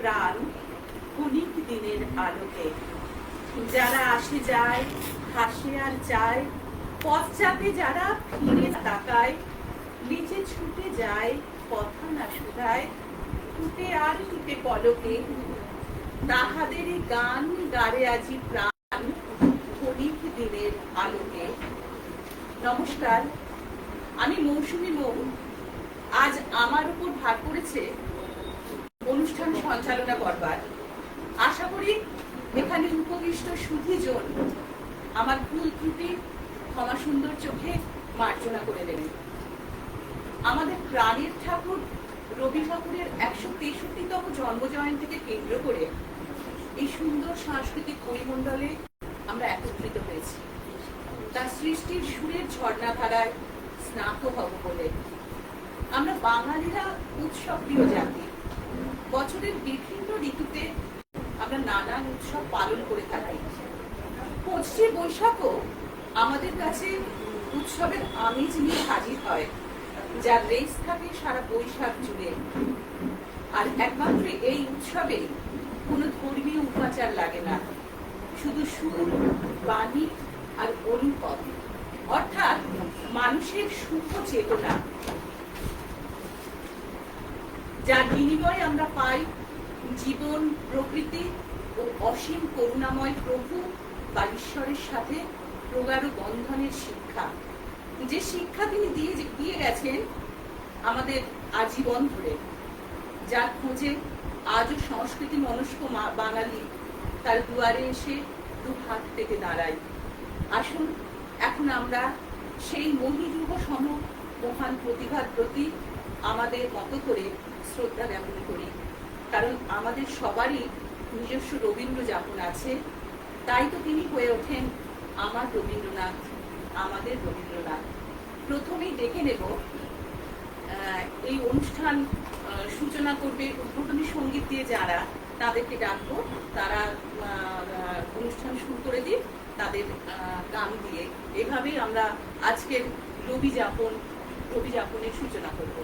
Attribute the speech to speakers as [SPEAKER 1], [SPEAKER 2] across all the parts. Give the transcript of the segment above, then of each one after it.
[SPEAKER 1] প্রাণ ক্ষণিক দিনের আলোকে। যারা আসে যায়, হাসে আর যায়, পশ্চাতে যারা ফিরে তাকায়, নিচে ছুটে যায় কথা না শুধায়, টুটে আর টুটে পলকে, তাহাদেরই গান গারে আজি প্রাণ ক্ষণিক দিনের আলোকে। নমস্কার, আমি মৌসুমী মৌ। আজ আমার উপর ভার পড়েছে অনুষ্ঠান সঞ্চালনা করবার। আশা করি এখানে উপবিষ্ট সুধীজন আমার ভুল ত্রুটি ক্ষমা সুন্দর চোখে মার্জনা করে দেবেন। আমাদের প্রাণের ঠাকুর রবি ঠাকুরের ১৬৩তম জন্মজয়ন্তীকে কেন্দ্র করে এই সুন্দর সাংস্কৃতিক পরিমণ্ডলে আমরা একত্রিত হয়েছি তার সৃষ্টির সুরের ঝর্ণাধারায় স্নাত হব বলে। আমরা বাঙালিরা উৎসব প্রিয় জাতি। বছরের বিভিন্ন ঋতুতে আমরা নানান উৎসব পালন করে থাকি। পঁচিশে বৈশাখও আমাদের কাছে উৎসবের আমেজ নিয়ে হাজির হয়, যার রেস থাকে সারা বৈশাখ জুড়ে। আর একমাত্র এই উৎসবে কোনো ধর্মীয় উপাচার লাগে না, শুধু সুর, বাণী আর অনুভব, অর্থাৎ মানুষের শুভ চেতনা, যার বিনিময়ে আমরা পাই জীবন, প্রকৃতি ও অসীম করুণাময় প্রভু বা ঈশ্বরের সাথে প্রগাঢ় বন্ধনের শিক্ষা, যে শিক্ষা তিনি দিয়ে গেছেন আমাদের আজীবন ধরে, যার খোঁজে আজও সংস্কৃতি মনস্ক বাঙালি তার দুয়ারে এসে দু হাত পেতে দাঁড়াই। আসুন এখন আমরা সেই মহিযুগ সম মহান প্রতিভার প্রতি আমাদের মতো করে শ্রদ্ধা জ্ঞাপন করি, কারণ আমাদের সবারই নিজস্ব রবীন্দ্র যাপন আছে। তাই তো তিনি হয়ে ওঠেন আমার রবীন্দ্রনাথ, আমাদের রবীন্দ্রনাথ। প্রথমেই দেখে নেব এই অনুষ্ঠান সূচনা করবে উদ্বোধনী সঙ্গীত দিয়ে যারা, তাদেরকে ডাকবো, তারা অনুষ্ঠান শুরু করে দিই তাদের গান দিয়ে। এভাবেই আমরা আজকের রবি যাপনের সূচনা করব।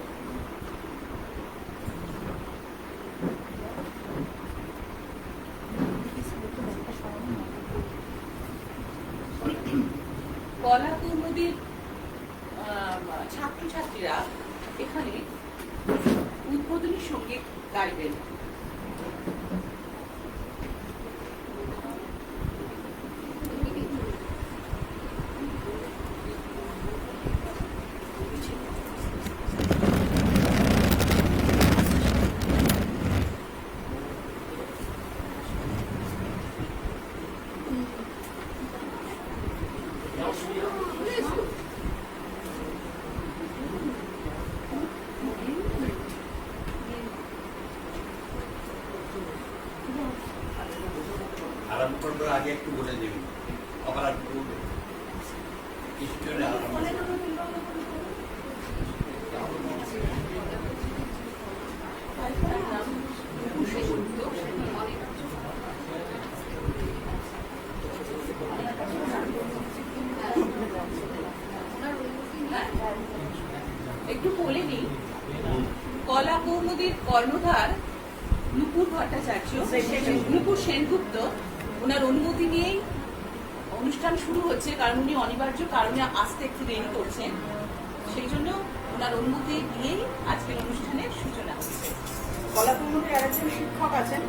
[SPEAKER 1] কলা কৌমুদীর ছাত্রছাত্রীরা এখানে উদ্বোধনী সঙ্গীত গাইবেন।
[SPEAKER 2] আগে একটু বলে দেবি অপরাধ
[SPEAKER 1] একটু বলে নিই, কলা কৌমুদীর কর্ণধার নুপুর ভট্টাচার্য, নুপুর সেনগুপ্ত, ওনার অনুমতি নিয়েই অনুষ্ঠান শুরু হচ্ছে, কারণ উনি অনিবার্য কারণে আসতে একটু দেরি করছেন, সেই জন্য ওনার অনুমতি নিয়েই আজকের অনুষ্ঠানের সূচনা হচ্ছে।
[SPEAKER 3] কলা কৌমুদীর আরেকজন শিক্ষক আছেন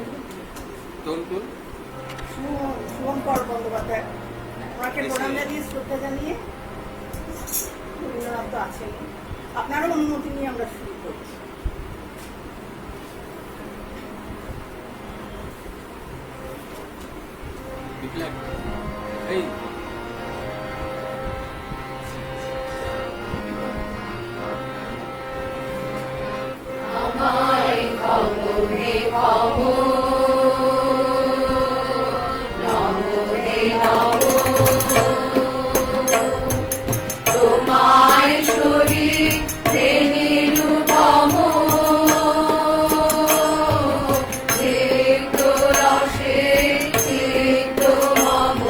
[SPEAKER 3] শুভঙ্কর বন্দ্যোপাধ্যায়, ওনাকে প্রণাম জানিয়ে শ্রদ্ধা জানিয়ে রবীন্দ্রনাথ তো আছেন, আপনারও অনুমতি নিয়ে আমরা শুরু করছি।
[SPEAKER 4] আমায় খবরে খবর তোমায় শরীর রসে চিত্ত মম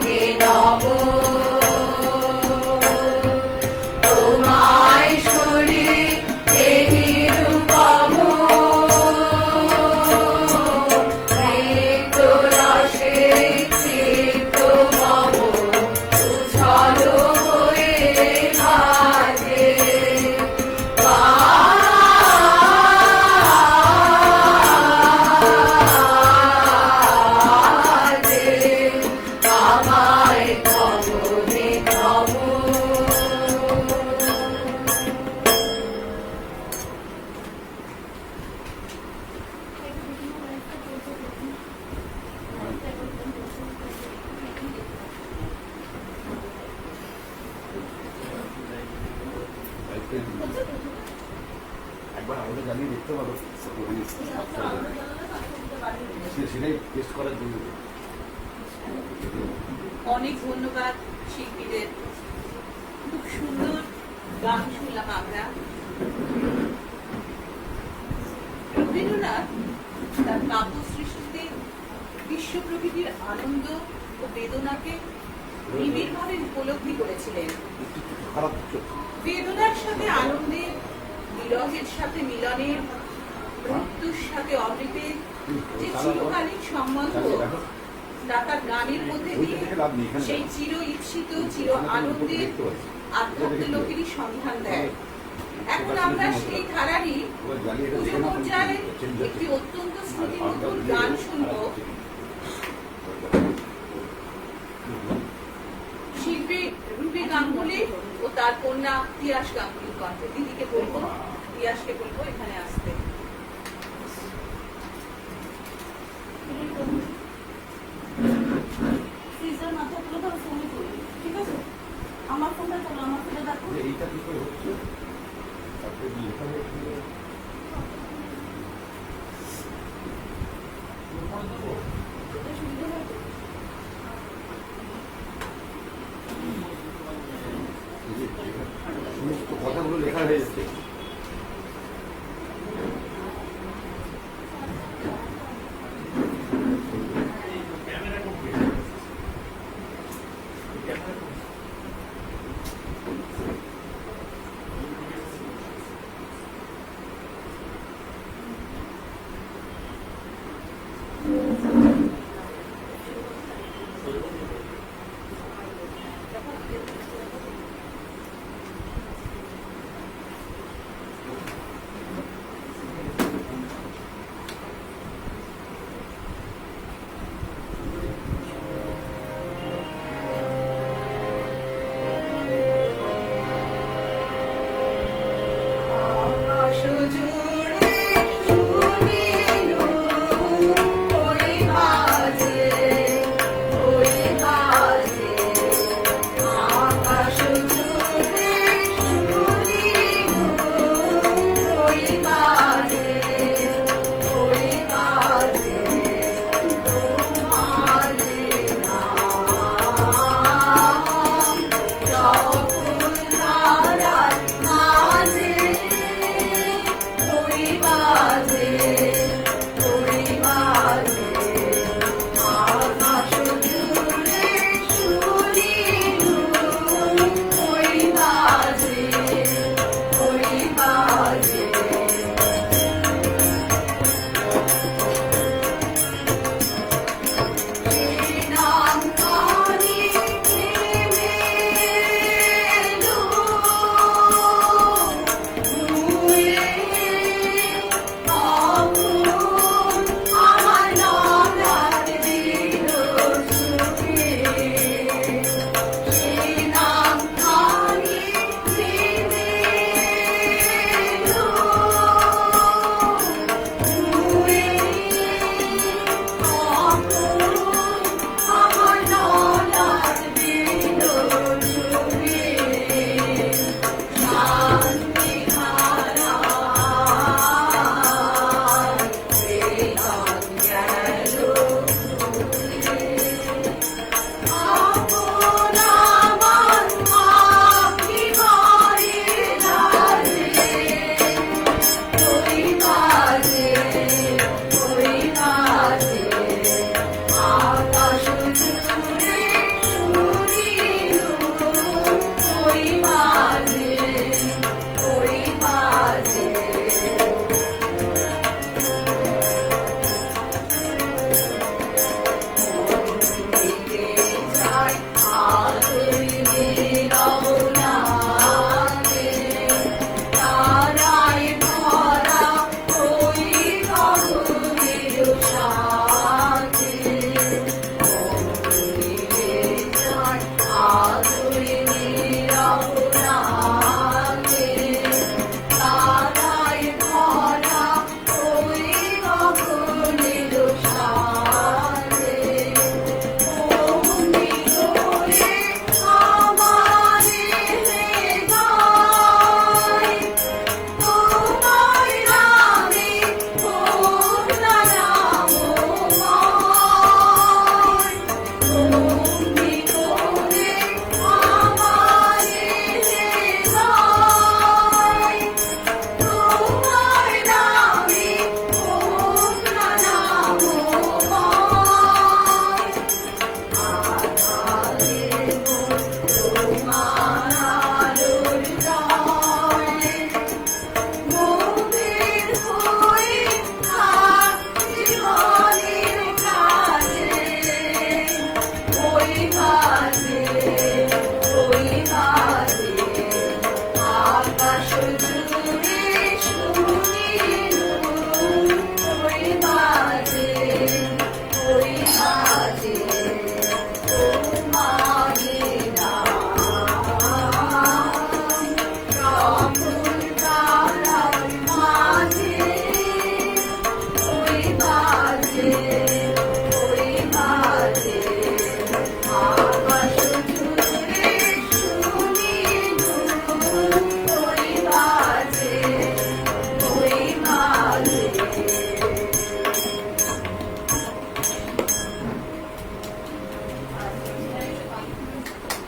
[SPEAKER 4] হে নমো তোমায় শরীর দেহি রূপম মৃত্যুরসে চিত্ত মম উচ্ছল হয়ে ভাসে আমায় খবরে খবর
[SPEAKER 2] একবার আমাদের জানিয়ে দেখতে পারো সেটাই টেস্ট করার জন্য।
[SPEAKER 1] অনেক ধন্যবাদ শিল্পীদের, খুব সুন্দর গান শুনলাম আমরা। রবীন্দ্রনাথ তার কাব্য সৃষ্টিতে বিশ্ব প্রকৃতির আনন্দ ও বেদনাকে নিবিড়ভাবে উপলব্ধি করেছিলেন।
[SPEAKER 2] খারাপ
[SPEAKER 1] বেদনার সাথে আনন্দের, বিরহের সাথে মিলনের, মৃত্যুর সাথে অমৃতের যে চিরকালীন সম্বন্ধ তা তার গানের মধ্যে দিয়ে সেই চির ইচ্ছিত চির আনন্দের আধ্যাত্ম লোকেরই সন্ধান দেয়। এখন আমরা সেই ধারারই পুজো পর্যায়ে একটি অত্যন্ত স্মৃতিমধুর গান শুনব। শিল্পী রুবি গাঙ্গুলি ও তার কন্যা তিয়াস গাঙ্গুলির কণ্ঠে। দিদিকে বলবো, তিয়াসকে বলবো এখানে আসতে।
[SPEAKER 3] ফ্রিজের মাথায় তুলে ধরো, ফোনে তুলি, ঠিক আছে? আমার ফোনটা চলো, আমার ফোনটা দেখো।
[SPEAKER 2] এইটা কি করে হচ্ছে? তারপরে লেখা হচ্ছে
[SPEAKER 3] এটা সুবিধা হয় তো?
[SPEAKER 2] সমস্ত কথাগুলো লেখা হয়ে যাচ্ছে।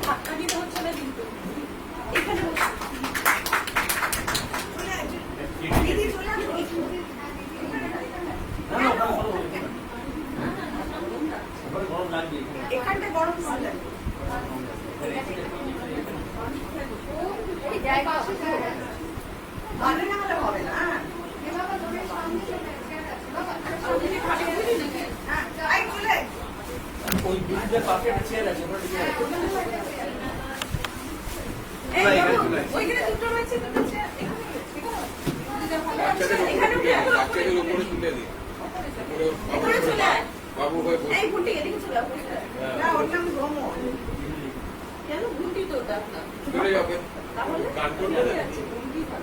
[SPEAKER 1] ধাক্কা দিতে হচ্ছে না কিন্তু এখানে বসো।
[SPEAKER 3] দিদি চলে আসো।
[SPEAKER 2] না, ওখানে ভালো হবে না। ওখানে গরম লাগবে এখানে।
[SPEAKER 3] এখানটা গরম হবে। ভালো না হলে হবে না।
[SPEAKER 1] ওদিকে খাটে দিবি নাকি?
[SPEAKER 3] হ্যাঁ, এই চলে।
[SPEAKER 2] ওই ব্রিজের পাশে একটা চেয়ার আছে, ওখানে টিকে আছে।
[SPEAKER 1] এই
[SPEAKER 2] চলে,
[SPEAKER 1] বাবু,
[SPEAKER 2] চলে।
[SPEAKER 1] ওইখানে দুটো রয়েছে, দুটো চেয়ার। এখানে
[SPEAKER 5] বাচ্চাদের
[SPEAKER 1] এখানে উঠে আয়।
[SPEAKER 5] বাচ্চাদের উপরে তুলে দিই
[SPEAKER 1] এখানে চলে আয়।
[SPEAKER 5] বাবু হয়ে বসে
[SPEAKER 1] এই ঘুরতে এদিকে চলে আয়।
[SPEAKER 3] না, ওর নাম ভ্রমণ।
[SPEAKER 1] কেন ঘুরতি তো ওটা আপনার?
[SPEAKER 5] চলে যাবে
[SPEAKER 1] তাহলে
[SPEAKER 5] গান করলে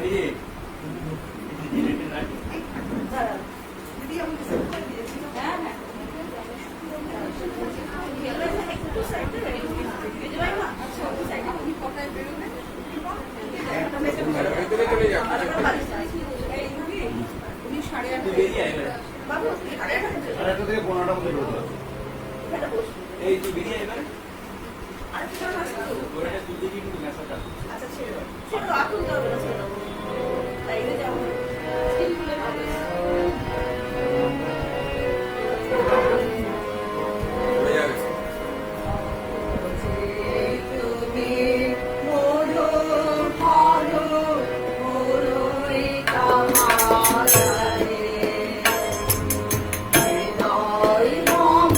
[SPEAKER 2] এই যে, জিলেটের নাকি?
[SPEAKER 1] দাঁড়া।
[SPEAKER 3] দিদি আমাকে সেট করে দিয়েছিল।
[SPEAKER 1] হ্যাঁ, হ্যাঁ। একটু সাইডে রেডি করে দিতে পারি না? আচ্ছা, ওই সাইডে উনি কোথায় বেরোবে?
[SPEAKER 5] ভেতরে চলে যাবে
[SPEAKER 1] এই দিদি, উনি 8:30
[SPEAKER 2] তুই বেরিয়ে আয় এবারে।
[SPEAKER 1] বাবু, 8:30
[SPEAKER 2] সাড়ে আটটা থেকে 15টার মধ্যে ঢুকবো।
[SPEAKER 1] এখানে বসুন।
[SPEAKER 2] এই তুই বেরিয়ে আয় এবারে।
[SPEAKER 1] আরেকটা রাস্তা তো।
[SPEAKER 2] ওটা তুলতে গিয়ে কিন্তু মেসাটা আছে।
[SPEAKER 1] আচ্ছা, ছেড়ে দাও। ছেড়ে দাও, আর তুলতে হবে না, ছেড়ে দাও। বাইরে যাও। স্টিল খুলে ভালো।
[SPEAKER 5] হয়ে যাবে
[SPEAKER 4] তুমি মোরো ভালো মোরোই কামারে হৃদয় মম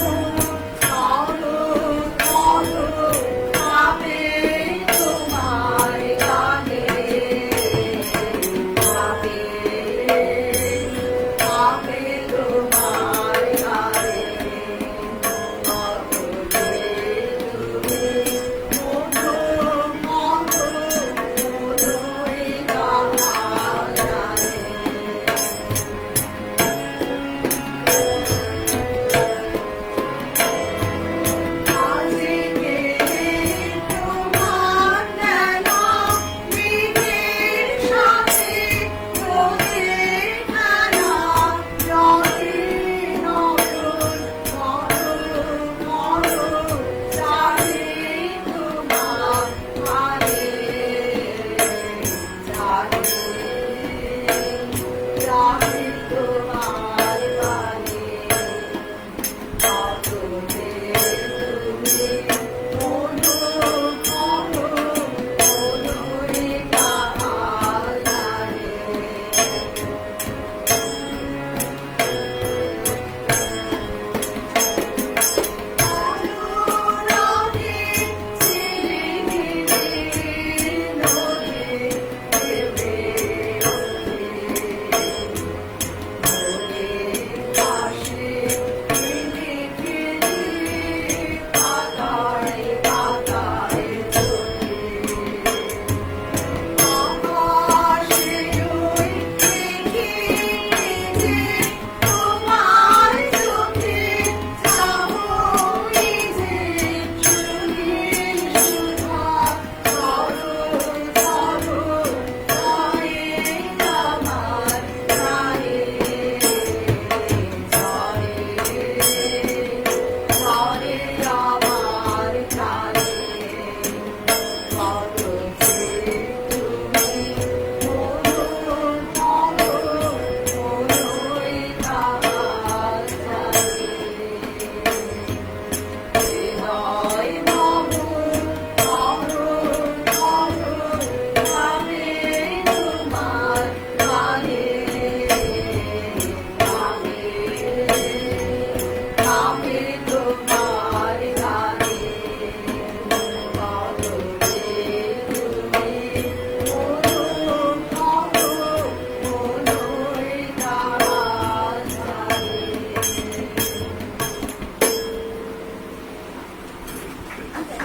[SPEAKER 4] চালো চালো পাবে তোমার গানে পাবে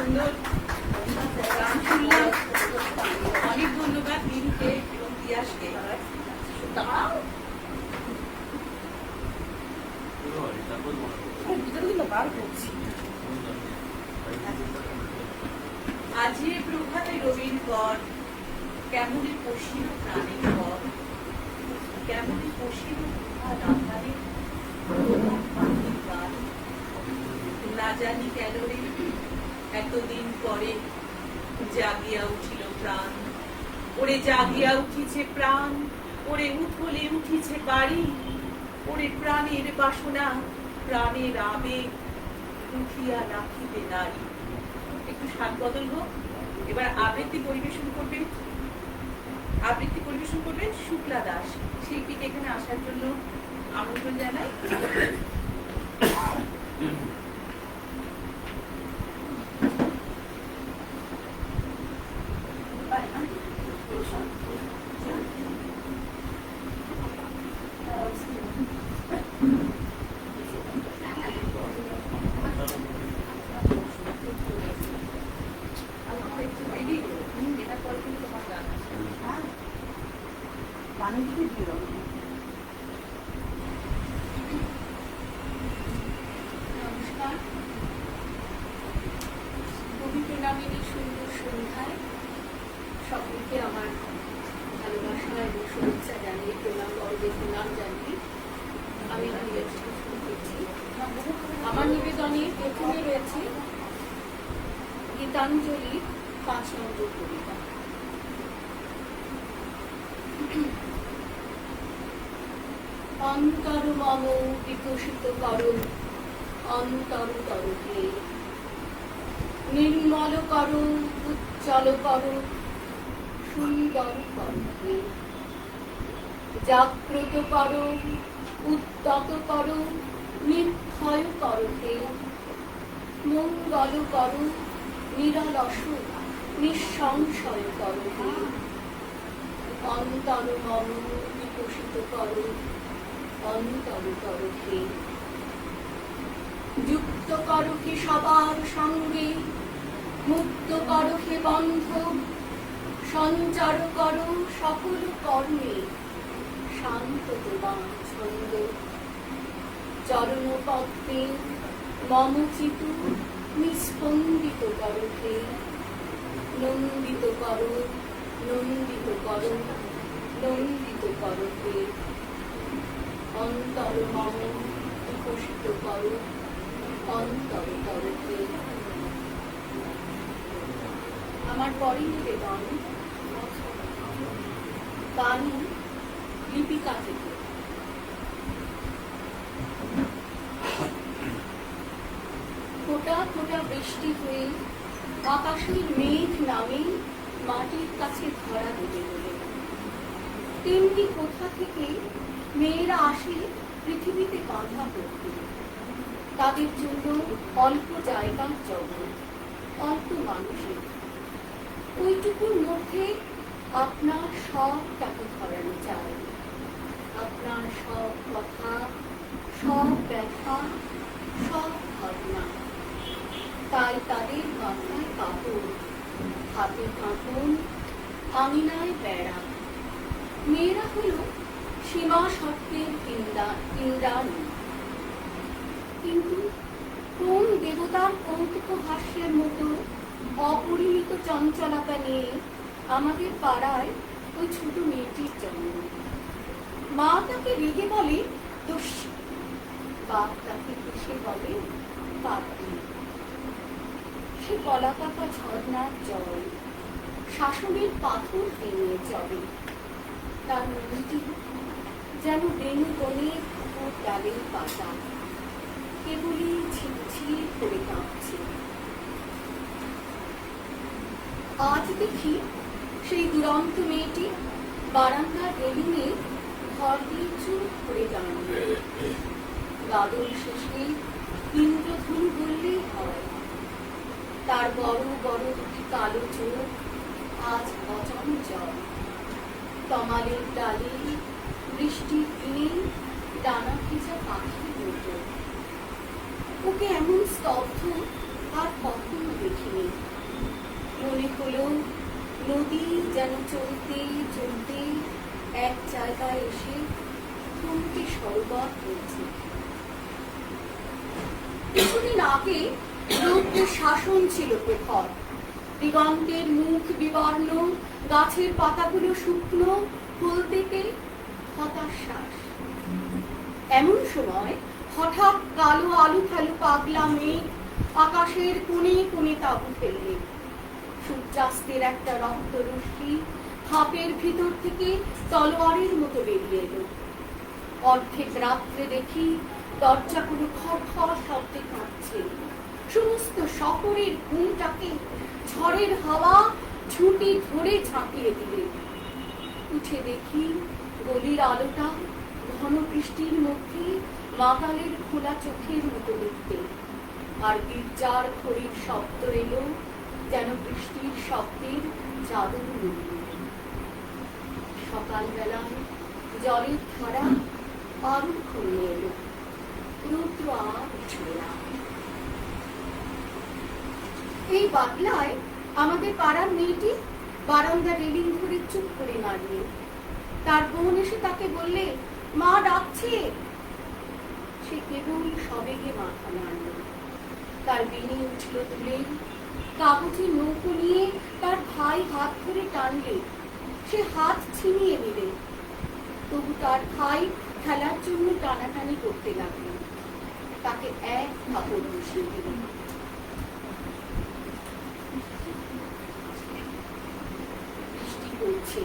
[SPEAKER 1] সুন্দর গান শুনলাম। অনেক ধন্যবাদ দিনকে এবং তিয়াসকে।
[SPEAKER 3] বার করছি
[SPEAKER 1] আজি প্রভাতে রবির পর কেমনই পশিল প্রাণের পর, কেমনই পশিল প্রভাত আধারে প্রভাত পাখির গান। না জানি কেন রে এতদিন পরে জাগিয়া উঠিল প্রাণ, ওরে জাগিয়া উঠিছে প্রাণ, ওরে উথলে উঠিছে বাড়ি, ওরে প্রাণের বাসনা প্রাণের আবেগ উঠিয়া রাখিবে নারী। একটু স্বাদ বদল হোক। এবার আবৃত্তি পরিবেশন করবেন শুক্লা দাস। শিল্পীকে এখানে আসার জন্য আমন্ত্রণ জানাই।
[SPEAKER 3] পানি দিয়ে দিল
[SPEAKER 4] নমস্কার। কবি প্রণামিনীর সুন্দর সন্ধ্যায় সকলকে আমার ভালোবাসা এবং শুভেচ্ছা জানিয়ে প্রণাম বড়দের প্রণাম জানিয়ে আমি নিবেদন শুরু করছি। আমার নিবেদনে প্রথমে রয়েছে গীতাঞ্জলি 5 নম্বর কবিতা। অন্তর মম বিকশিত করো, অন্তর তরকে নির্মল করো, উজ্জ্বল করো, সুন্দর করকে জাগ্রত করো, উদ্যত করো, নির্ভয় করকে মঙ্গল করো, নিরলস নিঃসংশয় করকে অন্তর মম বিকশিত করো, অন্তর তরকে যুক্ত করকে সবার সঙ্গে, মুক্ত করকে বন্ধ, সঞ্চার করো সকল কর্মে শান্ত তোমার ছন্দ। চরণ পদ্মে মম চিতু নিস্পন্দিত করকে নন্দিত করো, নন্দিত করো, নন্দিত করকে অন্তর মম বিকশিত করো, অন্তর তরকে। আমার পরে নিবেদন বাণী লিপিকা থেকে। ফোঁটা ফোঁটা বৃষ্টি হয়ে আকাশের মেঘ নামে মাটির কাছে ধরা দেবে বলে, তেমনি কোথা থেকে মেয়েরা আসে পৃথিবীতে বাঁধা করতে। তাদের জন্য অল্প জায়গার জগৎ, অল্প মানুষের, ওইটুকুর মধ্যে আপনার সবটাকে ধরানো চাই। আপনার সব কথা, সব ব্যথা, সব ভাবনা। তাই তাদের মাথায় কাপড়, হাতে কাঁপন, আঙিনায় বেড়া। মেয়েরা হল সীমা শর্তের ইন্দ্রাণী। কিন্তু কোন দেবতার কৌতুক হাস্যের মতো অপরিমিত চঞ্চলতা নিয়ে আমাদের পাড়ায় ওই ছোট মেয়েটির জন্ম। মা তাকে রেগে বলে দস্যি, বাপ তাকে হেসে বলে পাপড়ি। সে কলাকাটা ঝর্ণার জল শাসনের পাথর ভেঙে চলে। তার মনটি যেন বেনু বনের পুকুর ডালের পাতা, কেবলই ঝিরঝির করে কাঁপছে। আজ দেখি সেই দুরন্ত মেয়েটি বারান্দার রেলিংয়ে ঘর দিয়ে চুপ করে দাঁড়িয়ে। গাদর শেষে ইন্দ্রধনু বললেই হয়। তার বড় বড় দুটি কালো চোখ আজ অচঞ্চল। তমালের ডালে বৃষ্টির দিনে ডানা ভেজা পাখির মতো। ওকে এমন স্তব্ধ আর কখনো দেখিনি। নদী যেন চলতে চলতে এক জায়গায় এসে থমকে সরবর হয়েছে। কিছুদিন আগে রৌদ্র শাসন ছিল প্রখর, দিগন্তের মুখ বিবর্ণ, গাছের পাতাগুলো শুকনো, ফুল থেকে হতাশ শ্বাস। এমন সময় হঠাৎ কালো আলু থালু পাগলা মেঘ আকাশের কোণে কোণে তাঁবু ফেললে। সূর্যাস্তের একটা রক্ত রশ্মি খাপের ভিতর থেকে তলোয়ারের মতো বেরিয়ে এলো। অর্ধেক রাত্রে দেখি দরজাগুলো খড় খড় শব্দে কাঁপছে। সমস্ত শহরের ঘুমটাকে ঝড়ের হাওয়া ছুটি ধরে ঝাঁকিয়ে দিলে। উঠে দেখি গলির আলোটা ঘন বৃষ্টির মধ্যে মাতালের খোলা চোখের মতো দেখতে। আর গির্জার ঘড়ির শব্দ এলো যেন বৃষ্টির শব্দের জাদুর মূল্য। সকালবেলায় জলের ধারা আরো কমে এলো, রৌদ্র আর উঠল না। এই বাদলায় আমাদের পাড়ার মেয়েটি বারান্দা রেলিং ধরে চুপ করে দাঁড়িয়ে। তার বোন এসে তাকে বললে, মা ডাকছে। সে কেবল সবেগে মাথা নাড়ল। তার বেনি উঠল তুলে, কাগজে নৌকো নিয়ে তার ভাই হাত ধরে টানলে। সে হাত ছিনিয়ে নিলে, তবু তার ভাই খেলার জন্য টানাটানি করতে লাগলো। তাকে এক কাপড় বসিয়ে দিল। বৃষ্টি পড়ছে,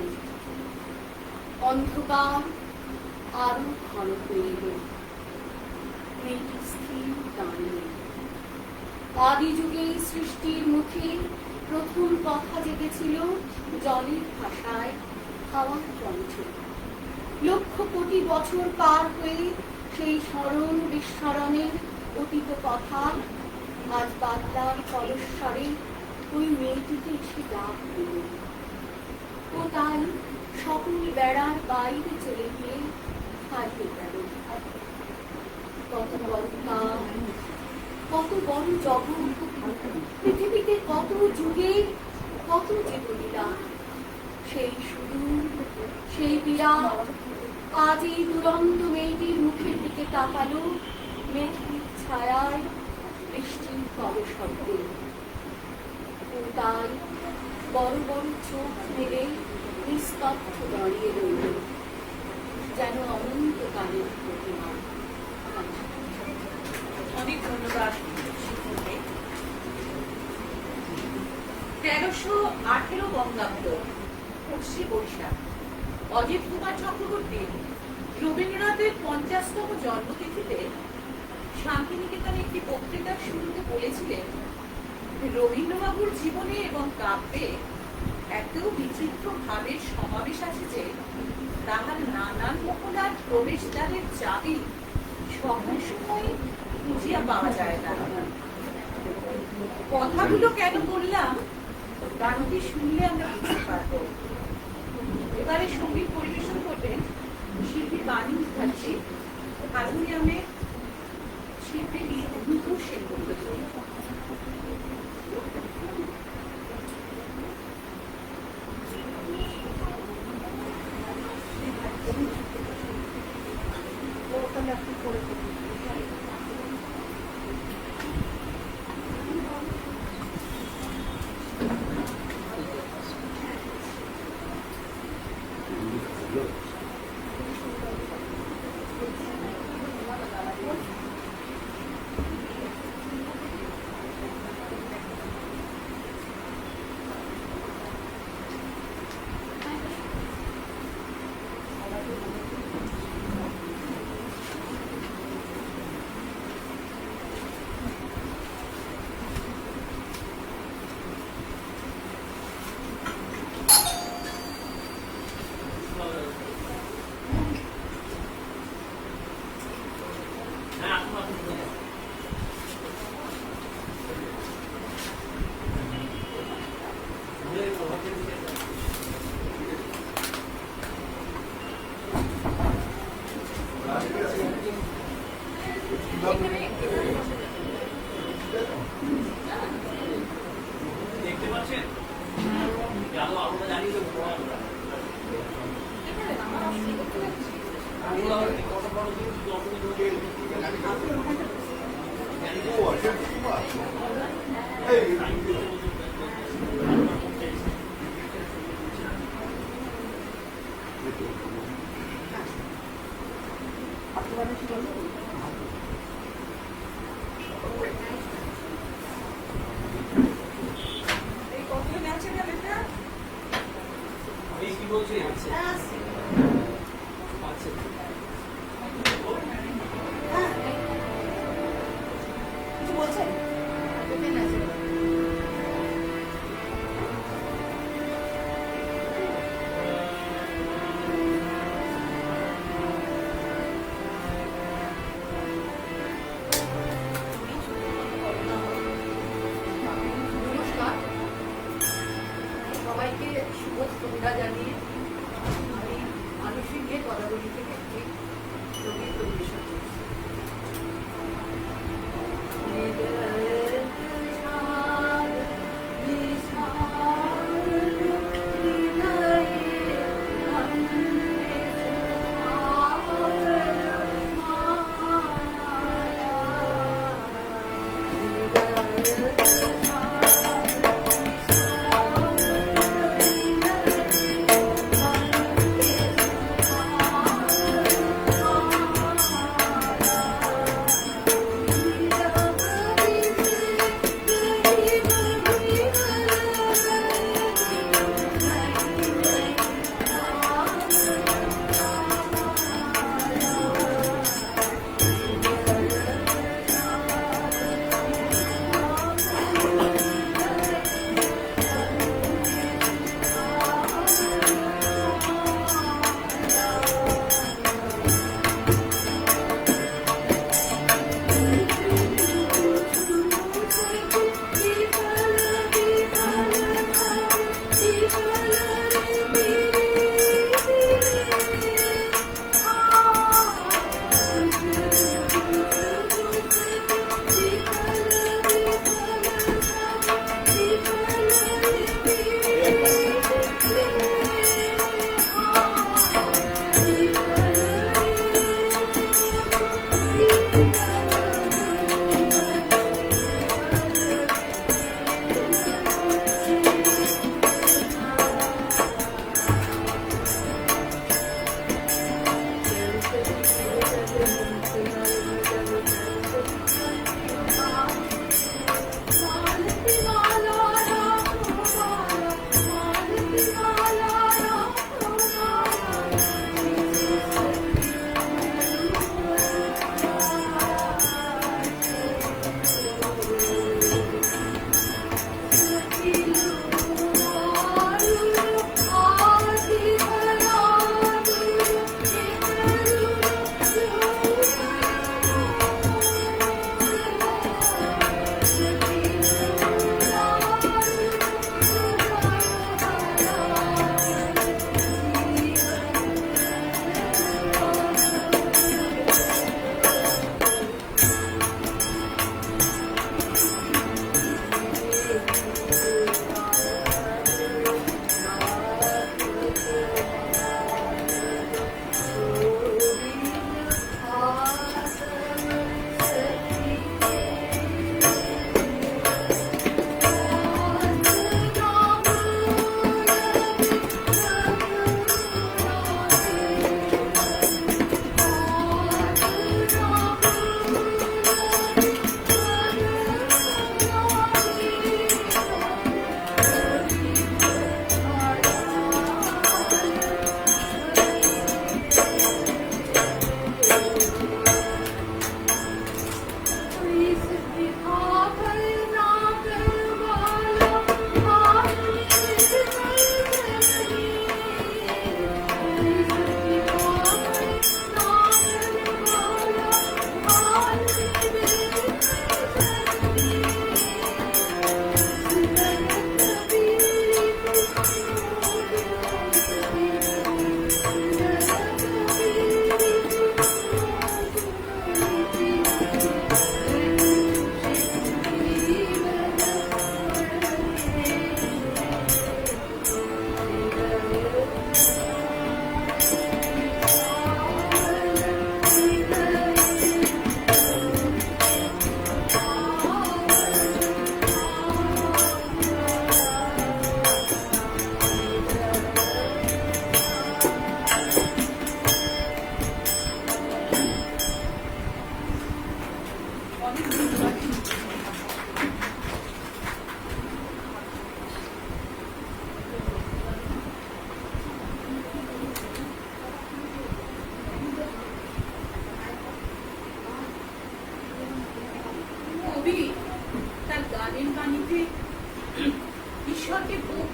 [SPEAKER 4] অন্ধকার আরো ঘন হয়ে এল। মেয়েটি স্থির দাঁড়িয়ে। আদি যুগে সৃষ্টির মুখে প্রথম কথা জেগেছিল জলের ভাষায়, হাওয়ার কণ্ঠে। লক্ষ কোটি বছর পার হয়ে সেই স্মরণ বিস্মরণের অতীত কথা আজ বাদলার কলস্বরে ওই মেয়েটিকে এসে ডাক দিল। ও তাই সকল বেড়ার বাইরে চলে গিয়ে হারিয়ে গেল। কত বড় কাজ, কত বড় জগৎ, পৃথিবীতে কত যুগে কত জীবলীলা। সেই সুদূর, সেই বিরাট, আজ এই দুরন্ত মেয়েটির মুখের দিকে তাকালো মেঘের ছায়ায়, বৃষ্টির কবে শব্দে। ও তাই বড় বড় চোখ মেলে নিস্তব্ধ দাঁড়িয়ে রইল, যেন অনন্তকালের প্রতিমা।
[SPEAKER 1] অনেক ধন্যবাদ। 1318 বঙ্গাব্দ, পশ্চিম বৈশাখ। অজিত কুমার চক্রবর্তী রবীন্দ্রনাথের 50তম জন্মতিথিতে শান্তিনিকেতনে একটি বক্তৃতার শুরুতে বলেছিলেন, রবীন্দ্রবাবুর জীবনে এবং কাব্যে এত বিচিত্র ভাবের সমাবেশ আছে যে তাহার নানান মহলার প্রবেশদ্বারের চাবি সকল সময় খুঁজিয়া পাওয়া যায় না। কথাগুলো কেন বললাম, গানটি শুনলে আমরা বুঝতে পারবো। এবারে সঙ্গীত পরিবেশন করবেন শিল্পী বাণী মুখার্জি, হারমোনিয়ামে শিল্পী রুদ্র সেনগুপ্ত।
[SPEAKER 3] এই কতজন আছে না বেটা? হ্যাঁ, আছে। হ্যাঁ। কিছু বলছেন?
[SPEAKER 4] নমস্কার সবাইকে শুভ সন্ধ্যা জানিয়ে আমি মানসিক যে কথাগুলি থেকে একটি সঙ্গীত পরিবেশন করছি।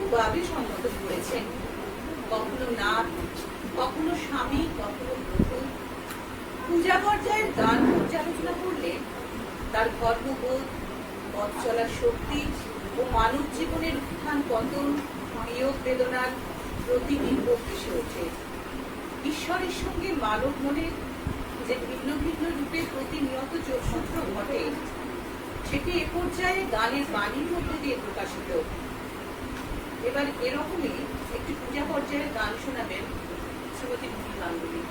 [SPEAKER 1] বহুভাবে সম্মত করেছেন, কখনো নাথ, কখনো স্বামী, কখনো প্রভু। পূজা পর্যায়ের গান পর্যালোচনা করলে তার কর্মবোধ, পথ চলার শক্তি ও মানব জীবনের উত্থান পতন, বিয়োগ বেদনার প্রতিবিম্ব ভেসে ওঠে। ঈশ্বরের সঙ্গে মানব মনের যে ভিন্ন ভিন্ন রূপে প্রতিনিয়ত যোগসূত্র ঘটে, সেটি এ পর্যায়ে গানের বাণীর মধ্যে দিয়ে প্রকাশিত। এবার এরকমই একটি পূজা পর্যায়ের গান শোনাবেন শ্রীমতী ভূমি গাঙ্গুলী।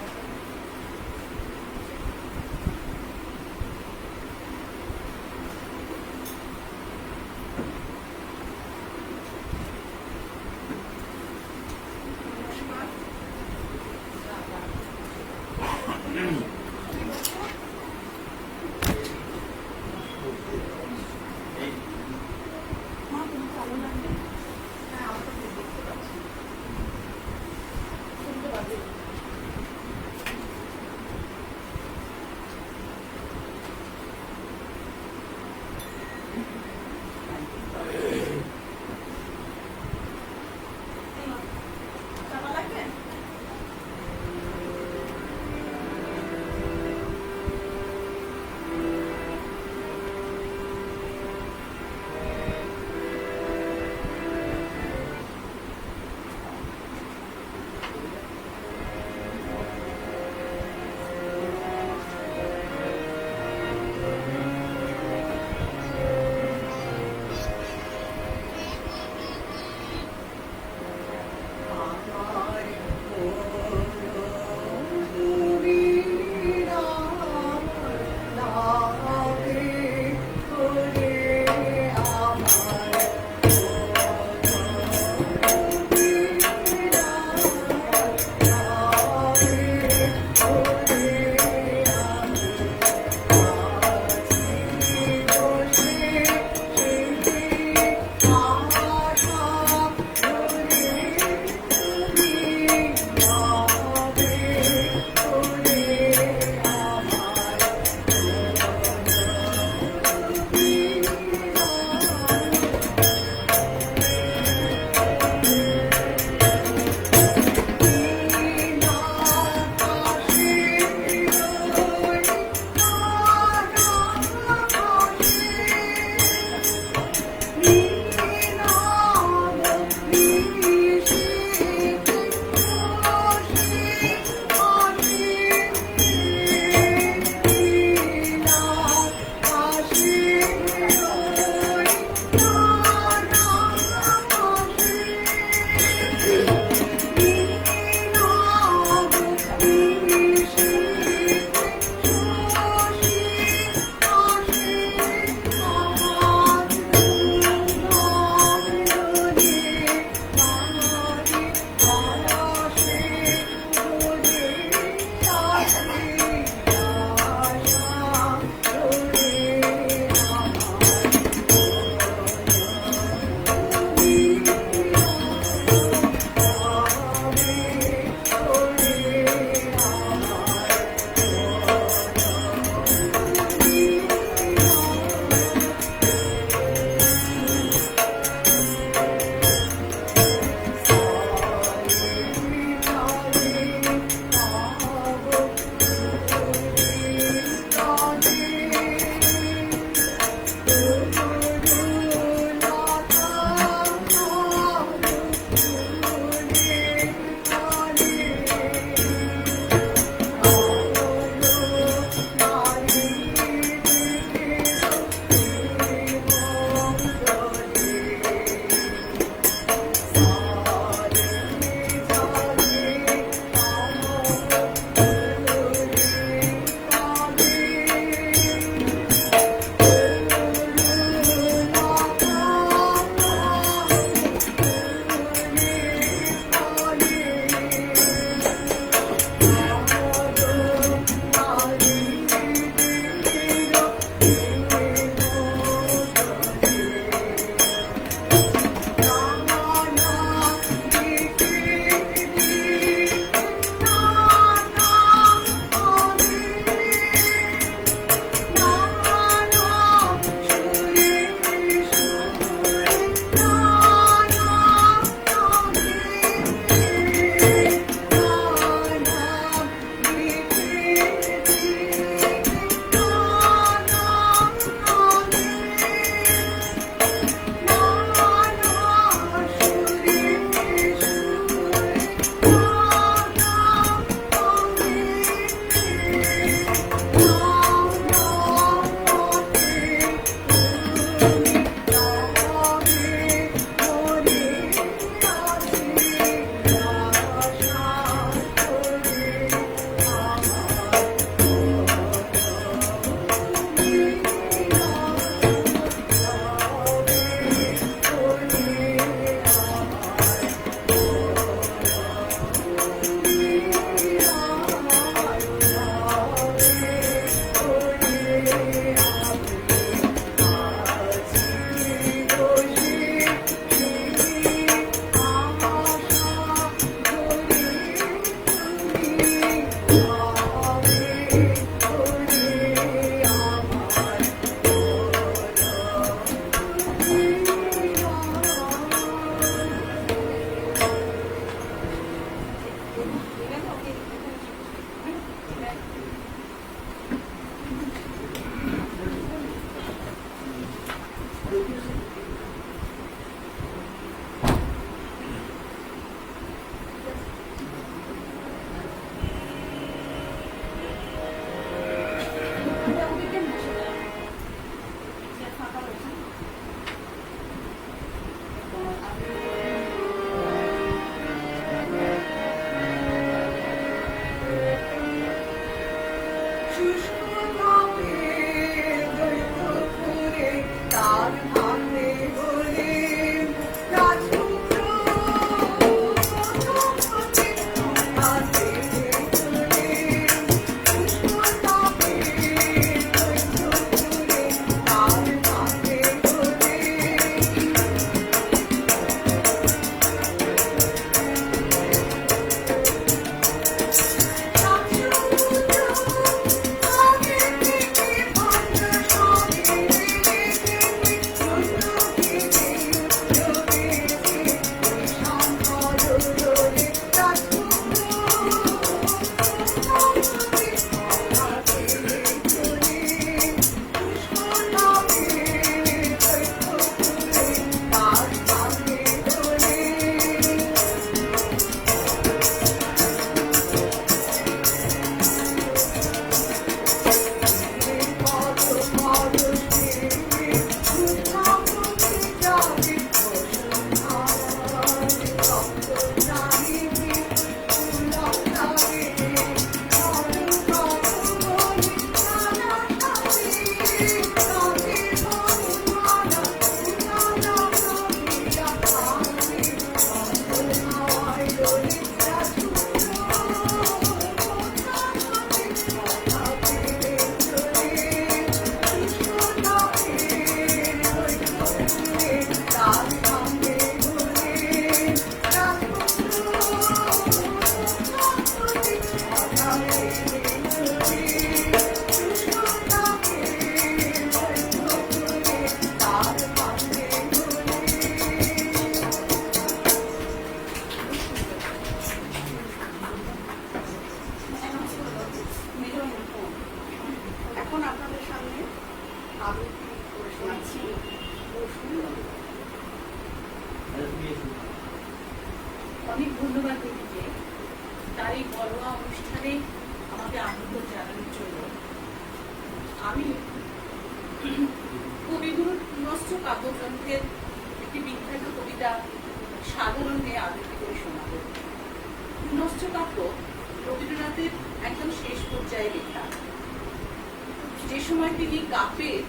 [SPEAKER 3] মা, তুমি ভালো লাগবে? হ্যাঁ, আমার তো দেখতে পাচ্ছি। শুনতে পাচ্ছি।
[SPEAKER 1] অনেক ধন্যবাদ দিদিকে তার এই ঘরোয়া অনুষ্ঠানে আমাকে আমন্ত্রণ জানানোর জন্য। আমি কবিগুরু পুনশ্চ কাব্যগ্রন্থের একটি বিখ্যাত কবিতা সাধারণ মেয়ে আবৃত্তি করে শোনাব। পুনশ্চ কাব্য রবীন্দ্রনাথের একদম শেষ পর্যায়ে লেখা, যে সময় তিনি কাব্যের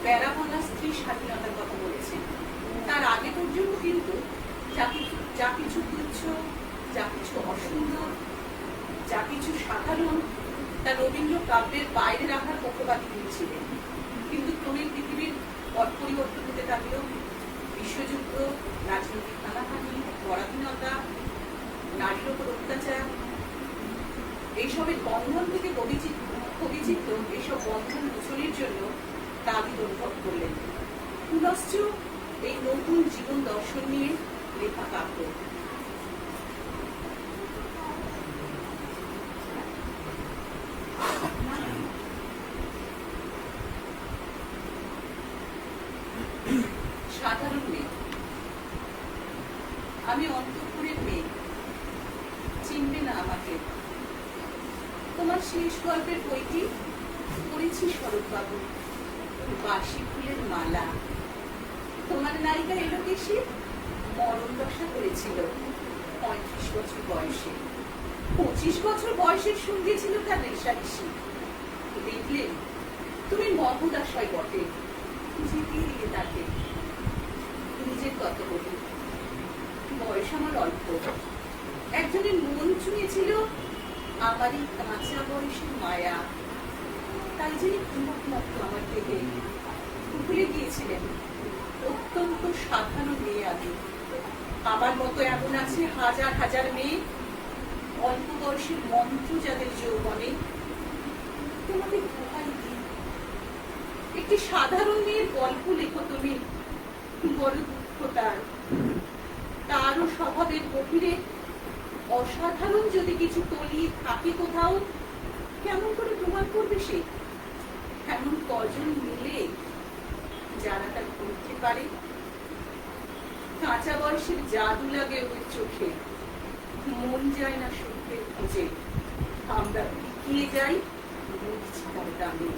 [SPEAKER 1] বেড়াপনা স্ত্রী স্বাধীনতার কথা বলেছেন। তার আগে পর্যন্ত কিন্তু যা কিছু তুচ্ছ, যা কিছু অসুন্দর, যা কিছু সাধারণ, তা রবীন্দ্র কাব্যের বাইরে রাখার পক্ষপাতী তিনি ছিলেন। কিন্তু ক্রমে পৃথিবীর পট পরিবর্তন হতে থাকল। বিশ্বযুদ্ধ, রাজনৈতিক হানাহানি, পরাধীনতা, নারীর ওপর অত্যাচার, এইসবের বন্ধন থেকে কবিচিত্র এইসব বন্ধন মোচনের জন্য তাগিদ অনুভব করলেন। পুনশ্চ এই নতুন জীবন দর্শন নিয়ে লেখা কাব্য। সাধারণ মেয়ে। আমি অন্তঃপুরের মেয়ে, চিনবে না আমাকে। তোমার শেষ গল্পের বইটি পড়েছি শরৎবাবু, বাসি ফুলের মালা। তোমার নায়িকা এলোকেশী মরণ দশা করেছিল 35 বছর বয়সে। 25 বছর বয়সের সঙ্গে ছিল তার রেশারেশি। দেখলেন তুমি মহোদশায় বটে, জিতিয়ে দিলে তাকে। নিজের কথা বলি, বয়স আমার অল্প। একজনের মন ছুঁয়েছিল আমারই কাঁচা বয়সের মায়া, তাই যিনি মতো আমার থেকে ভুলে গিয়েছিলেন অত্যন্ত সাধারণ মেয়ে আমি। আমার মতো এমন আছে হাজার হাজার মেয়ে, অল্প বয়সের মন্ত্র যাদের যৌবনে। তোমাদের দোহাই দিই, একটি সাধারণ মেয়ের গল্প লেখো তুমি। বড় দুঃখ তারও স্বভাবের গভীরে অসাধারণ যদি কিছু তলিয়ে থাকে কোথাও, কেমন করে প্রমাণ করবে সে? এমন কজন মিলে যারা তা করতে পারে? কাঁচা বয়সের জাদু লাগে ওর চোখে, মন যায় না সত্যের খোঁজে। আমরা পিকিয়ে যাই তার দামে।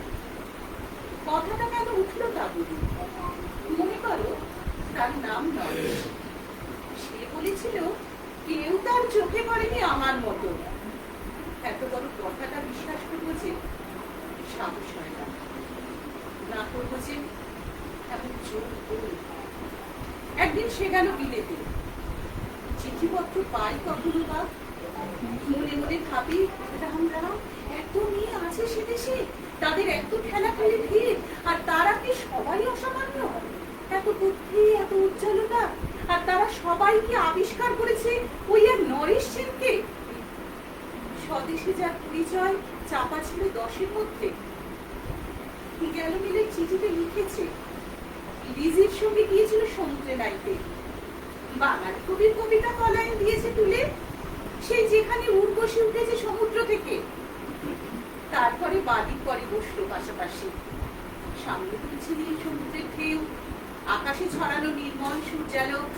[SPEAKER 1] কথাটা কেন উঠলো তা বলি। মনে করো তার নাম নয়, সে বলেছিল কেউ তার চোখে পড়েনি আমার মতো। এত বড় কথাটা বিশ্বাস করবো যে সাহস হয় না, না করবো যে এমন জোর করি। একদিন সে গেল বিলেতে, চিঠিপত্র পাই কখনো বা। মনে মনে ভাবি রাম রাম, এত মেয়ে আছে সে দেশে, তাদের এত ঠেলাঠেলি ভিড়, আর তারা কি সবাই অসামান্য? এত বুদ্ধি, এত উজ্জ্বলতা, আর তারা সবাই কি আবিষ্কার করেছে ওই এক নরেশ সেনকে? স্বদেশে যার পরিচয় চাপা ছিল 10-এর মধ্যে। গেল মিলে চিঠিতে লিখেছে লিজির সঙ্গে গিয়েছিল সমুদ্রে নাইতে। বাঙালি কবির কবিতা কলাইন দিয়েছে তুলে, সেই যেখানে উর্বশী উঠেছে সমুদ্র থেকে। তারপরে বাদিক করে বসলো পাশাপাশি, সামনে তুলছে নীল সমুদ্রের ঢেউ, আকাশে ছড়ানো নির্মল সূর্যালোক।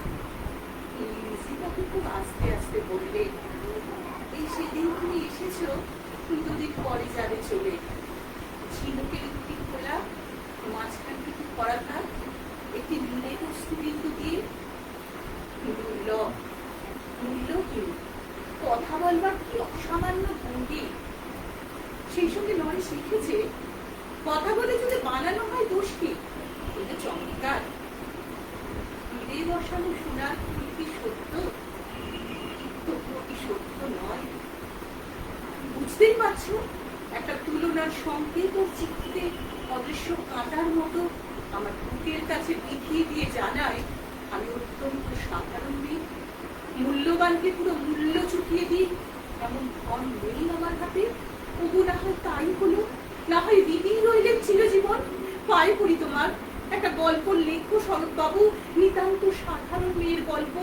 [SPEAKER 1] লিজি তাকে খুব আস্তে আস্তে বললে, এই সেদিন তুমি এসেছো, 2 দিন পরে যাবে চলে। ঝিনুকের দুটি খোলা, মাঝখান থেকে করা থাক একটি নীলের বস্তুবিন্দু দিয়ে। মূল্য কি, কথা বলবার কি অসামান্য ভঙ্গি। সেই সঙ্গে নরেশ শিখেছে কথা বলে যদি বানানো হয় দোষ কি? এটা চমৎকার। তীরে বসানো সোনার ফুল কি সত্য? তবুও কি সত্য নয়? বুঝতেই পারছো, একটা তুলনার সংকেত ও চিঠিতে অদৃশ্য কাঁটার মতো আমার বুকের কাছে বিধিয়ে দিয়ে জানায় আমি অত্যন্ত সাধারণ মেয়ে। মূল্যবানকে পুরো মূল্য চুকিয়ে দিই এমন ধন নেই আমার হাতে। তবু না হয় তাই হলো, না হয় দিদি রইলেন চিরজীবন। পায়ে পড়ি তোমার, একটা গল্প লেখো শরৎবাবু, নিতান্ত সাধারণ মেয়ের গল্প,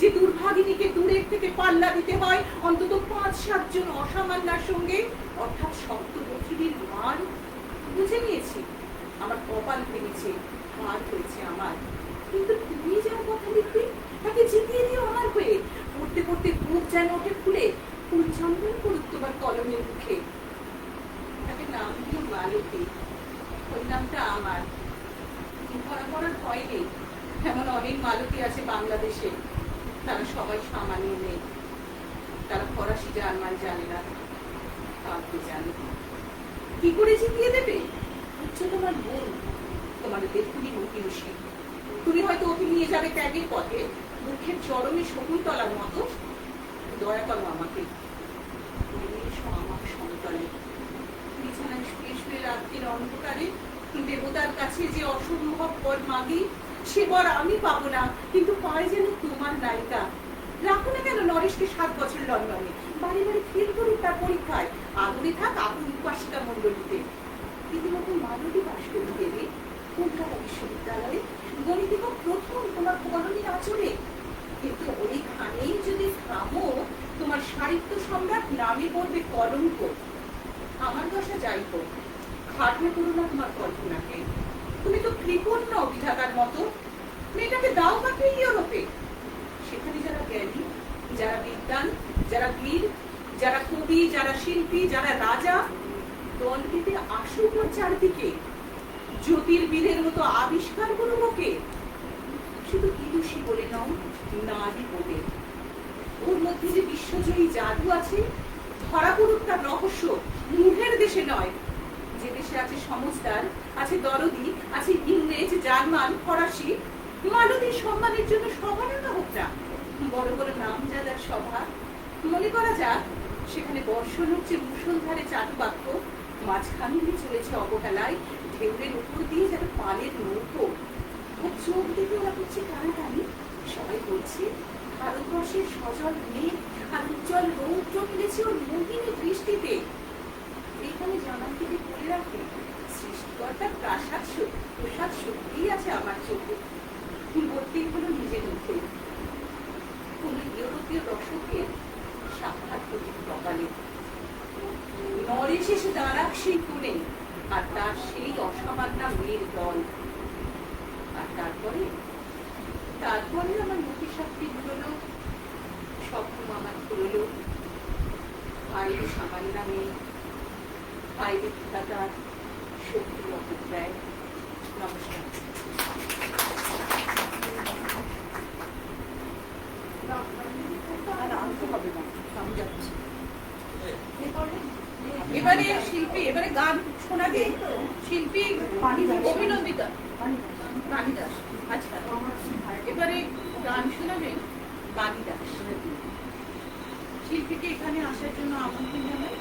[SPEAKER 1] যে দুর্ভাগিনীকে দূরের থেকে পাল্লা দিতে হয় অন্তত 5-7 জন অসামান্যার সঙ্গে, অর্থাৎ সপ্তদশীর মান। বুঝে নিয়েছি আমার কপাল ভেঙেছে, হার হয়েছে আমার। কিন্তু তুমি যার কথা লিখবে তাকে জিতিয়ে দিও আমার হয়ে। পড়তে পড়তে বুক যেন ওঠে ফুলে, ফুল চন্দন করুক তোমার কলমের মুখে। তাকে নাম দিও মালতী, ওই নামটা আমার। ধরা পড়ার ভয় নেই, এমন অনেক মালতী আছে বাংলাদেশে, তারা সবাই সামান্য নেই। তারা ফরাসি জার্মান জানে না, কাউকে জানে। কি করে জিতিয়ে দেবে? হচ্ছে তোমার বোন, তোমার দেখুনি মহিষী। তুমি হয়তো ওকে নিয়ে যাবে ত্যাগের পথে, দুঃখের চরমে শকুন্তলার মতো। দয়া করো আমাকে, আমার সন্তানে বিছানায় শুয়ে শুয়ে রাত্রির অন্ধকারে দেবতার কাছে যে অসম্ভব বর মাগি, সে বর আমি পাবো না, কিন্তু পায় যেন তোমার নায়িকা। রাখো না কেন নরেশকে 7 বছর লন্ডনে, বাড়ি বাড়ি ফিল করুক তার পরীক্ষায়, আদরে থাক আপন উপাসিকা মন্ডলীতে। রীতিমতো মালতী বাস করে দেবে কলকাতা বিশ্ববিদ্যালয়ে, গণিতে হোক প্রথম তোমার কলমের আচরে। কিন্তু ওইখানেই যদি থামো, তোমার সাহিত্য সম্রাট নামে পড়বে কলঙ্ক। আমার দশা যাই হোক, খাটবে করো না তোমার কল্পনাকে। তুমি তো কৃপণ নও বিধাতার মতো, মেয়েটাকে দাও পাঠিয়ে ইউরোপে। সেখানে যারা জ্ঞানী, যারা বিদ্বান, যারা বীর, যারা কবি, যারা শিল্পী, যারা রাজা, দল পেতে আসুক ওর চারদিকে। জ্যোতির্বিদের মতো আবিষ্কার করুন ওকে। শুধু বিদুষী বলে নয়, নারী বলে। ওর মধ্যে যে বিশ্বজয়ী জাদু আছে, ধরা পড়ুক তার রহস্য। মুহের দেশে নয়, যে দেশে আছে সমজদার, আছে দরদি, আছে ইংরেজ, জার্মান, ফরাসি। মালতীর সম্মানের জন্য সভা ডাকা হোক না, বড় বড় নামজাদার সভা। মনে করা যাক সেখানে বর্ষণ হচ্ছে মুষলধারে চাটুবাক্য, মাঝখান দিয়ে চলেছে অবহেলায়, ঢেউয়ের উপর দিয়ে যেন পালের নৌকো। ওর চোখ দেখে ওরা করছে টানাটানি, সবাই বলছে ভারতবর্ষের সজল মেঘ আর উজ্জ্বল রৌদ্র মিলেছে ওর মোহিনী দৃষ্টিতে। এখানে জানান থেকে বলে রাখে, সৃষ্টিকর্তার প্রসাদ সত্যিই আছে আমার চোখে। ভর্তি হলো নিজের মুখে কোন ইউরোপীয় দর্শকের সাক্ষাৎ প্রতি কপালে। নরেশ এসে দাঁড়াক সেই কোণে, আর তার সেই অসামান্য মেয়ের দল। আর তারপরে আমার মুখে শক্তি ঘুরলো, স্বপ্ন আমার ঘুরলো। বাইরে সামান্য মেয়ে, বাইরে তার শক্তি অভিপ্রায়। নমস্কার। আর আনতে হবে না, আমি যাচ্ছি। এবারে শিল্পী, এবারে গান শোনাবে শিল্পী অভিনন্দিতা বাণী দাস। আচ্ছা, এবারে গান শোনাবে বাণী দাস। শিল্পীকে এখানে আসার জন্য আমন্ত্রণ জানাই।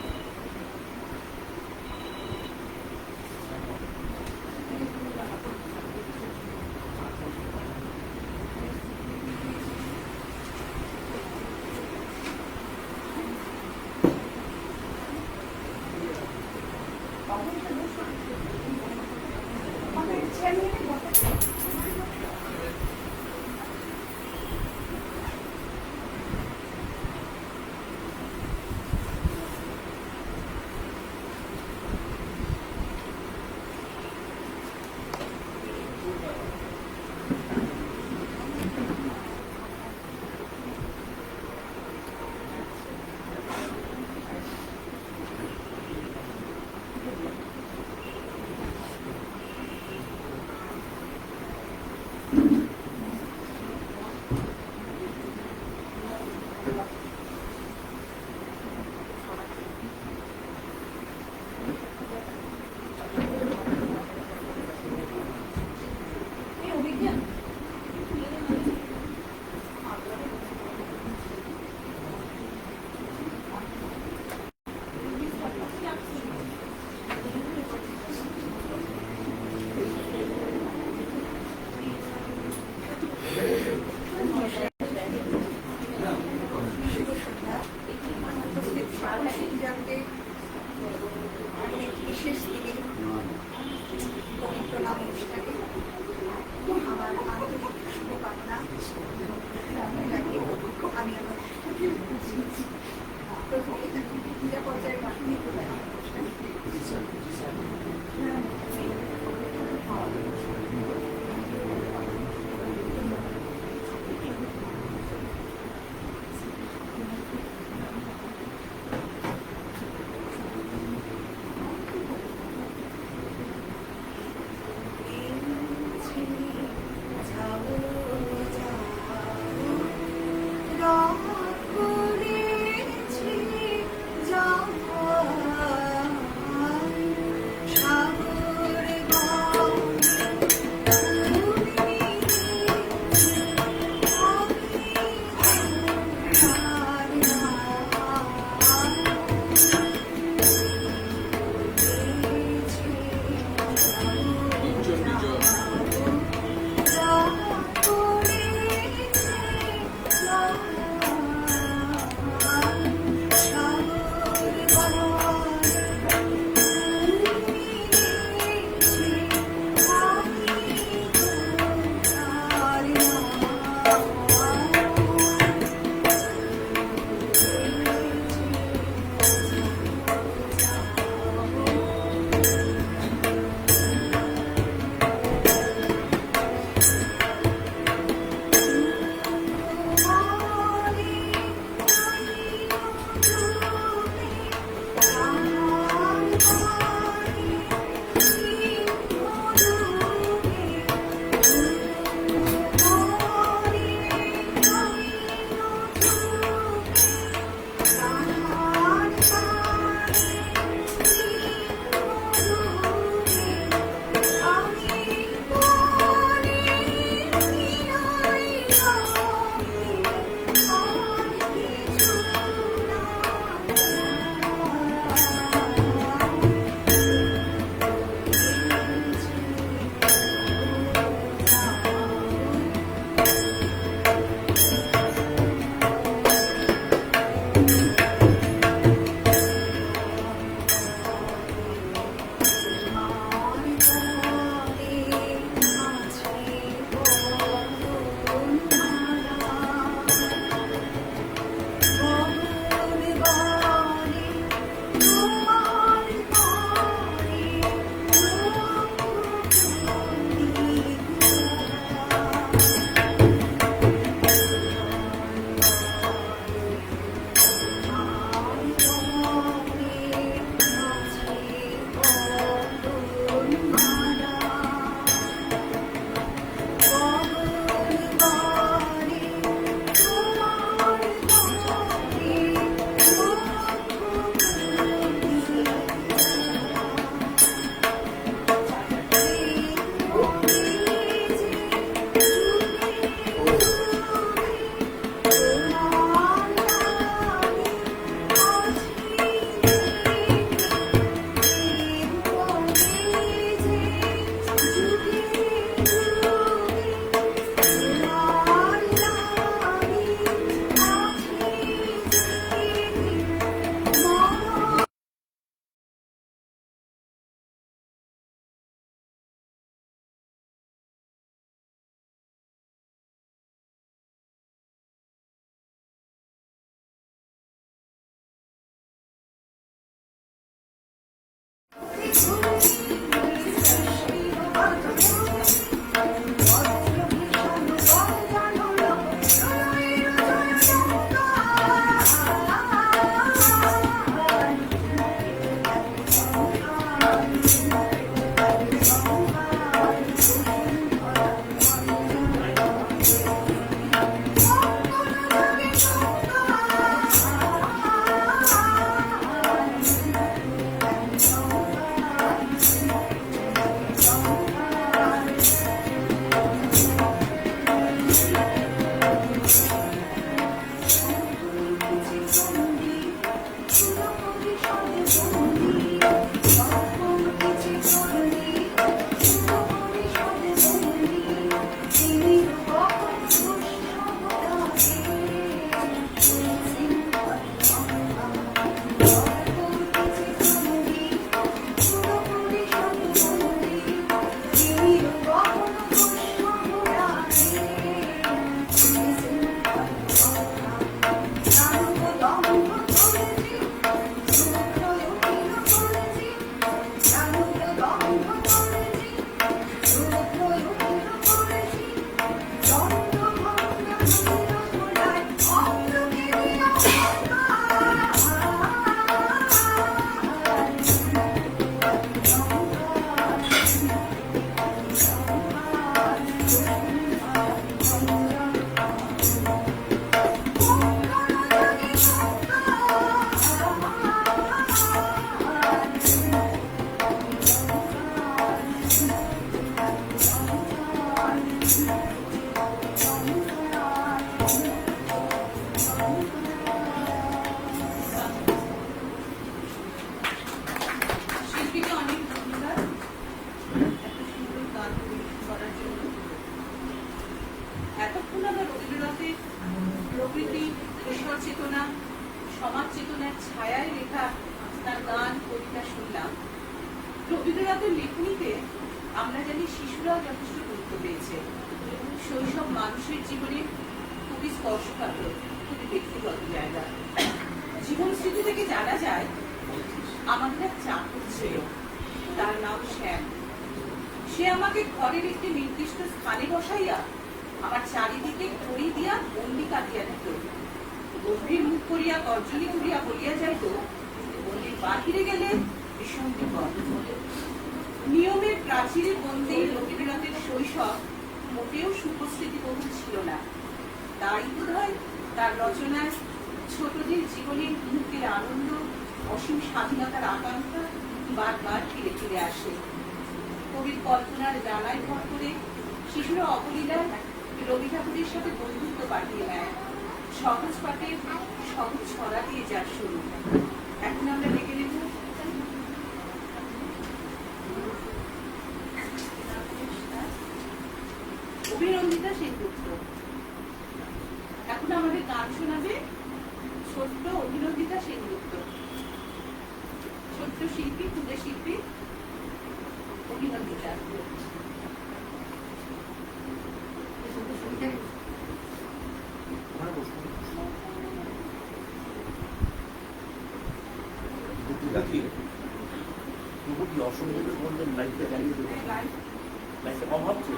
[SPEAKER 1] প্রকৃতি, ঈশ্বর চেতনা, সমাজ চেতনার ছায়ায় লেখা তার গান কবিতা শুনলাম। রবীন্দ্রনাথের লেখনীতে আমরা জানি শিশুরাও যথেষ্ট গুরুত্ব পেয়েছে। শৈশব মানুষের জীবনে খুবই স্পর্শকাতর, খুবই ব্যক্তিগত জায়গা। জীবন স্মৃতি থেকে জানা যায় আমাদের এক চাকর ছিল, তার নাম শ্যাম। সে আমাকে ঘরের একটি নির্দিষ্ট স্থানে বসাইয়া আমার চারিদিকে ঘড়ি দিয়া বন্দি কাটিয়া দিত। গভীর মুখ করিয়া তর্জনী করিয়া বলিয়া যাইত, বন্দির বাহিরে গেলে ভীষণ বিপদ। নিয়মের প্রাচীরে বন্দী রবীন্দ্রনাথের শৈশব মোটেও সুপ্রস্মৃতিবহুল ছিল না। তাই বোধহয় তার রচনায় ছোটদের জীবনের মুক্তির আনন্দ, অসীম স্বাধীনতার আকাঙ্ক্ষা বারবার ফিরে ফিরে আসে। কবির কল্পনার জানায় ভর করে শিশুরা অবলীলায় রবি ঠাকুরের সাথে বন্ধুত্ব পাঠিয়ে নেয়। সহজ পাঠে সহজ ছড়া দিয়ে যার শুরু। এখন আমরা দেখে নেব অভিনন্দিতা সেনগুপ্ত। এখন আমাদের গান শোনাবে ছোট্ট অভিনন্দিতা সেনগুপ্ত, ছোট্ট শিল্পী, ক্ষুদে শিল্পী অভিনন্দিতা।
[SPEAKER 2] আমার লাইটটা কি তবু কি অসম্ভবের বললেন লাইটটা জ্বালিয়ে দেবেন লাইটটা কম হচ্ছে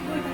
[SPEAKER 1] দেখবো